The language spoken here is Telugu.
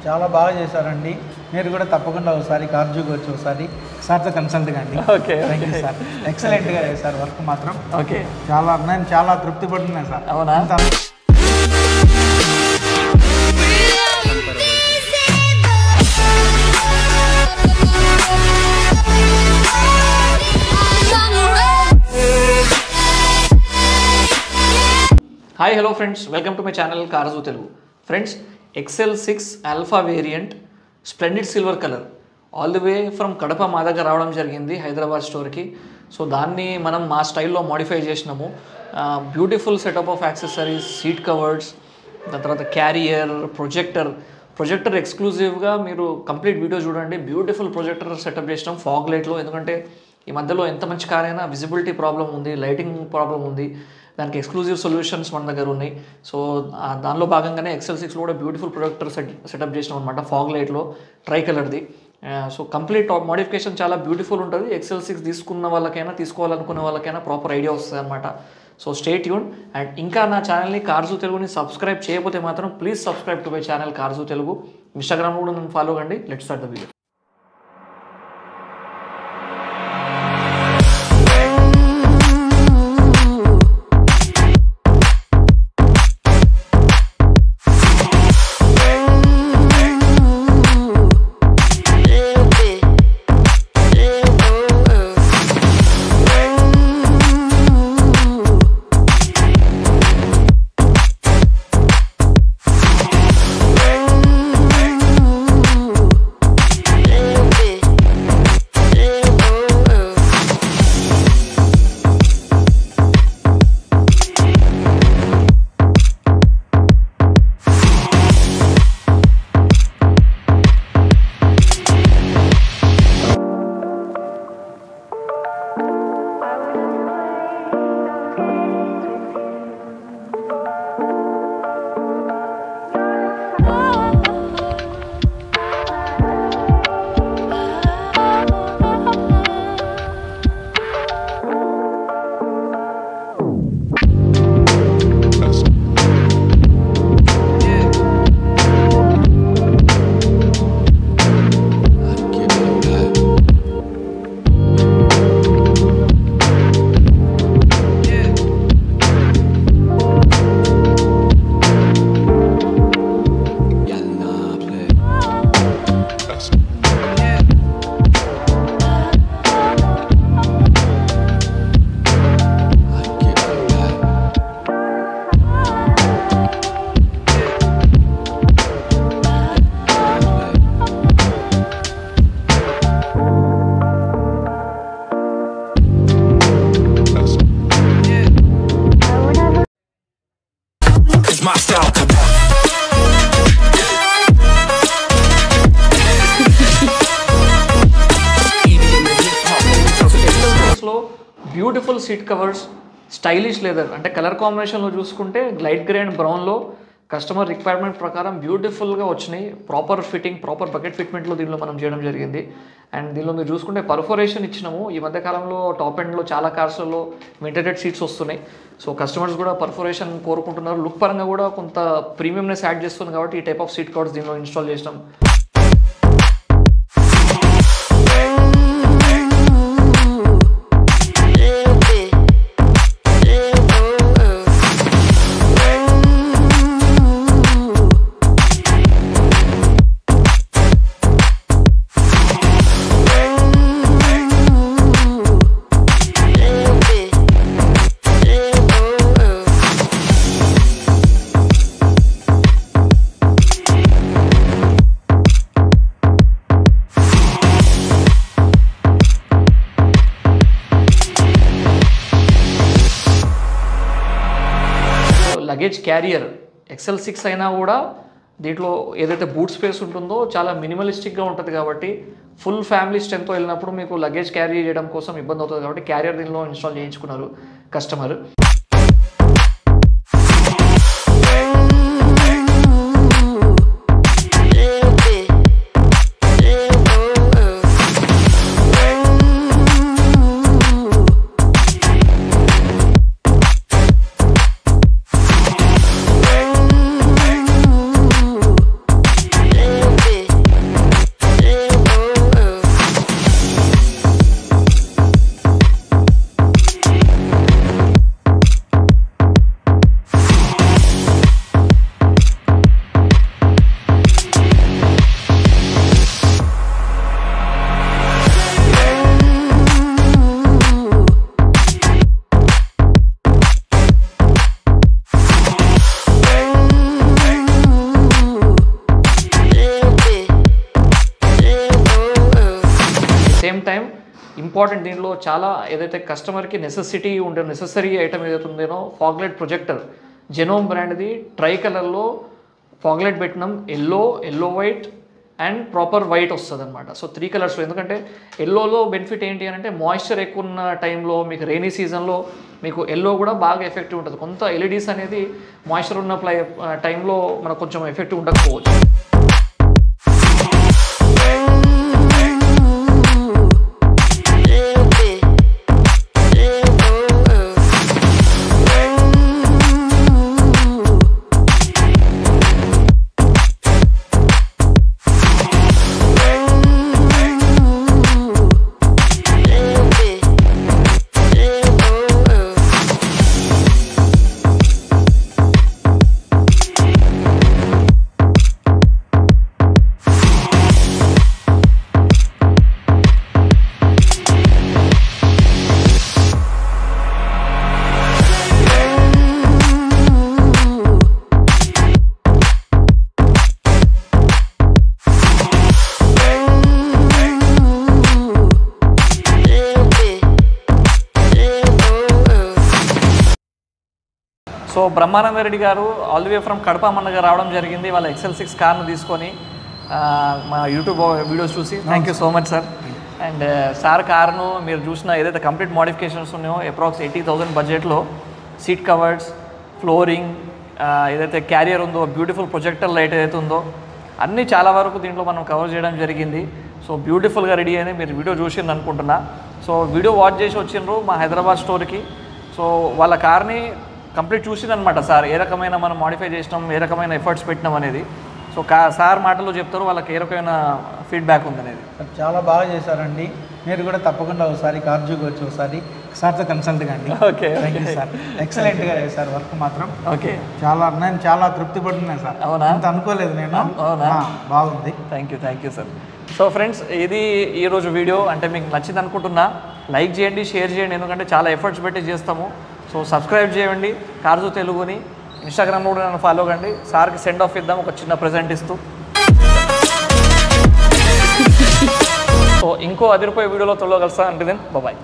చాలా బాగా చేశారండి. మీరు కూడా తప్పకుండా ఒకసారి కార్జుకి వచ్చి ఒకసారి సార్తో కన్సల్ట్ కండి. Okay, thank you sir. ఎక్సలెంట్గా చేశారు వర్క్ మాత్రం. ఓకే, నేను చాలా తృప్తి పడుతున్నాను సార్. అవునా? Hi hello friends, welcome to my channel Carzu Telugu. Friends, XL6 alpha variant splendid silver colour all the way from Kadapa మా దగ్గర రావడం జరిగింది హైదరాబాద్ స్టోర్కి. సో దాన్ని మనం మా స్టైల్లో మోడిఫై చేసినాము. Beautiful setup of accessories, seat covers, దాని తర్వాత క్యారియర్, ప్రొజెక్టర్ ఎక్స్క్లూజివ్గా మీరు కంప్లీట్ వీడియో చూడండి. బ్యూటిఫుల్ ప్రొజెక్టర్ సెటప్ చేసినాం ఫాగ్ లైట్లో. ఎందుకంటే ఈ మధ్యలో ఎంత మంచి కార్ అయినా విజిబిలిటీ ప్రాబ్లం ఉంది, లైటింగ్ ప్రాబ్లం ఉంది. దానికి ఎక్స్క్లూజివ్ సొల్యూషన్స్ మన దగ్గర ఉన్నాయి. సో దానిలో భాగంగానే XL6లో కూడా బ్యూటిఫుల్ ప్రొజెక్టర్ సెటప్ చేసినాం అనమాట ఫాగ్ లైట్లో, ట్రై కలర్ది. సో కంప్లీట్ మోడిఫికేషన్ చాలా బ్యూటిఫుల్ ఉంటుంది. XL6 తీసుకున్న వాళ్ళకైనా, తీసుకోవాలనుకునే వాళ్ళకైనా ప్రాపర్ ఐడియా వస్తుంది అనమాట. So stay tune. అండ్ ఇంకా నా ఛానల్ని కార్జు తెలుగుని సబ్స్క్రైబ్ చేయకపోతే మాత్రం please subscribe to my channel Carzu Telugu. ఇన్స్టాగ్రామ్లో కూడా నన్ను ఫాలో కండి. Let's start the video. Beautiful seat covers, stylish leather, అంటే కలర్ కాంబినేషన్లో చూసుకుంటే లైట్ గ్రే అండ్ బ్రౌన్లో కస్టమర్ రిక్వైర్మెంట్ ప్రకారం బ్యూటిఫుల్గా వచ్చినాయి. ప్రాపర్ ఫిట్టింగ్, ప్రాపర్ బకెట్ ఫిట్మెంట్లో దీనిలో మనం చేయడం జరిగింది. అండ్ దీనిలో మీరు చూసుకుంటే పర్ఫోరేషన్ ఇచ్చినాము. ఈ మధ్యకాలంలో టాప్ ఎండ్లో చాలా కార్స్లలో వెంటిలేటెడ్ సీట్స్ వస్తున్నాయి. సో కస్టమర్స్ కూడా పర్ఫోరేషన్ కోరుకుంటున్నారు. లుక్ పరంగా కూడా కొంత ప్రీమియంనెస్ యాడ్ చేస్తుంది కాబట్టి ఈ టైప్ ఆఫ్ సీట్ కవర్స్ దీనిలో ఇన్స్టాల్ చేసినాం. లగేజ్ క్యారియర్ XL6 అయినా కూడా దీంట్లో ఏదైతే బూట్ స్పేస్ ఉంటుందో చాలా మినిమలిస్టిక్గా ఉంటుంది కాబట్టి ఫుల్ ఫ్యామిలీ స్ట్రెంత్తో వెళ్ళినప్పుడు మీకు లగేజ్ క్యారీ చేయడం కోసం ఇబ్బంది అవుతుంది కాబట్టి క్యారియర్ దీనిలో ఇన్స్టాల్ చేయించుకున్నారు కస్టమర్. ఇంపార్టెంట్ దీనిలో చాలా ఏదైతే కస్టమర్కి నెససరీ ఐటమ్ ఏదైతే ఉందేనో ఫాగ్ లైట్ ప్రొజెక్టర్ జెనోమ్ బ్రాండ్ది ట్రై కలర్లో ఫాగ్ లైట్ పెట్టినాం. Yellow white and proper white వస్తుంది అనమాట. So 3 colours. ఎందుకంటే ఎల్లోలో బెనిఫిట్ ఏంటి అని అంటే మాయిశ్చర్ ఎక్కువ ఉన్న టైంలో మీకు రెయినీ సీజన్లో మీకు ఎల్లో కూడా బాగా ఎఫెక్టివ్ ఉంటుంది. కొంత ఎల్ఈడీస్ అనేది మాయిశ్చర్ ఉన్న టైంలో మనకు కొంచెం ఎఫెక్టివ్ ఉండకపోవచ్చు. సో బ్రహ్మానంద రెడ్డి గారు all the way from Kadapa మనగా రావడం జరిగింది. వాళ్ళ XL6 కార్ను తీసుకొని మా యూట్యూబ్ వీడియోస్ చూసి thank you so much sir. And sir కార్ను మీరు చూసిన ఏదైతే కంప్లీట్ మోడిఫికేషన్స్ ఉన్నాయో అప్రాక్స్ 80,000 బడ్జెట్లో సీట్ కవర్స్, ఫ్లోరింగ్, ఏదైతే క్యారియర్ ఉందో, బ్యూటిఫుల్ ప్రొజెక్టర్ లైట్ ఏదైతే ఉందో అన్నీ చాలా వరకు దీంట్లో మనం కవర్ చేయడం జరిగింది. సో బ్యూటిఫుల్గా రెడీ అని మీరు వీడియో చూసింది అనుకుంటున్నా. సో వీడియో వాచ్ చేసి వచ్చిండ్రు మా హైదరాబాద్ స్టోర్కి. సో వాళ్ళ కార్ని కంప్లీట్ చూసిందనమాట సార్, ఏ రకమైన మనం మాడిఫై చేసినాం, ఏ రకమైన ఎఫర్ట్స్ పెట్టినాం అనేది. సో సార్ మాటల్లో చెప్తారు వాళ్ళకి ఏ రకమైన ఫీడ్బ్యాక్ ఉందనేది. చాలా బాగా చేశారండి. మీరు కూడా తప్పకుండా ఒకసారి కార్జుకి వచ్చి ఒకసారి సార్తో కన్సల్ట్ కండి. Okay, thank you sir. ఎక్సలెంట్గా చేశారు వర్క్ మాత్రం. ఓకే, నేను చాలా తృప్తి పడుతున్నాను సార్. అవునా? అంత అనుకోలేదు నేను. అవునా? బాగుంది. Thank you sir. So friends, ఇది ఈరోజు వీడియో. అంటే మీకు నచ్చింది అనుకుంటున్నా. లైక్ చేయండి, షేర్ చేయండి, ఎందుకంటే చాలా ఎఫర్ట్స్ పెట్టి చేస్తాము. సో సబ్స్క్రైబ్ చేయండి కార్జు తెలుగుని. ఇన్స్టాగ్రామ్లో కూడా నన్ను ఫాలో కండి. సార్కి సెండ్ ఆఫ్ ఇద్దాం ఒక చిన్న ప్రెజెంట్ ఇస్తూ. సో ఇంకో అదిరిపోయే వీడియోలో త్వరలో కలుస్తా. అంటే దెన్ బాయ్.